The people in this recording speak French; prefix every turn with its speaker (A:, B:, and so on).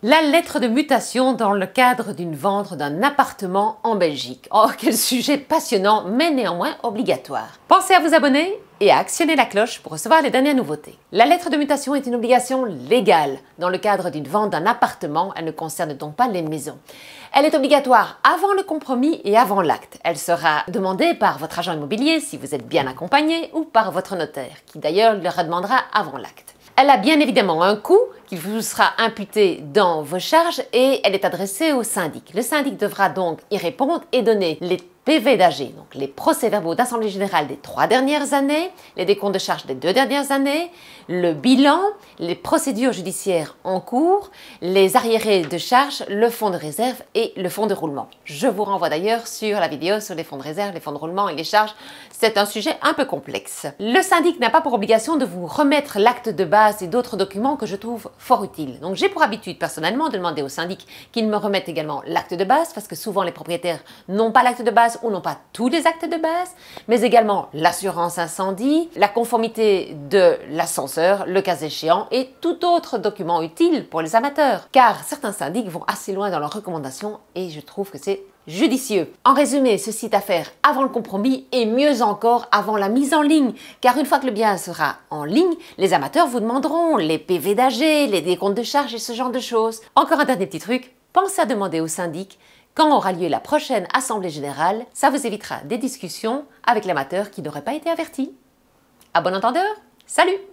A: La lettre de mutation dans le cadre d'une vente d'un appartement en Belgique. Oh, quel sujet passionnant, mais néanmoins obligatoire. Pensez à vous abonner et à actionner la cloche pour recevoir les dernières nouveautés. La lettre de mutation est une obligation légale. Dans le cadre d'une vente d'un appartement, elle ne concerne donc pas les maisons. Elle est obligatoire avant le compromis et avant l'acte. Elle sera demandée par votre agent immobilier si vous êtes bien accompagné ou par votre notaire, qui d'ailleurs le redemandera avant l'acte. Elle a bien évidemment un coût qui vous sera imputé dans vos charges et elle est adressée au syndic. Le syndic devra donc y répondre et donner les PV d'AG, donc les procès-verbaux d'Assemblée Générale des 3 dernières années, les décomptes de charges des 2 dernières années, le bilan, les procédures judiciaires en cours, les arriérés de charges, le fonds de réserve et le fonds de roulement. Je vous renvoie d'ailleurs sur la vidéo sur les fonds de réserve, les fonds de roulement et les charges. C'est un sujet un peu complexe. Le syndic n'a pas pour obligation de vous remettre l'acte de base et d'autres documents que je trouve fort utiles. Donc j'ai pour habitude personnellement de demander au syndic qu'il me remette également l'acte de base parce que souvent les propriétaires n'ont pas l'acte de base ou non pas tous les actes de base, mais également l'assurance incendie, la conformité de l'ascenseur, le cas échéant, et tout autre document utile pour les amateurs. Car certains syndics vont assez loin dans leurs recommandations et je trouve que c'est judicieux. En résumé, ceci est à faire avant le compromis et mieux encore avant la mise en ligne, car une fois que le bien sera en ligne, les amateurs vous demanderont les PV d'AG, les décomptes de charges et ce genre de choses. Encore un dernier petit truc, pensez à demander au syndic quand aura lieu la prochaine Assemblée Générale, ça vous évitera des discussions avec l'amateur qui n'aurait pas été averti. À bon entendeur, salut!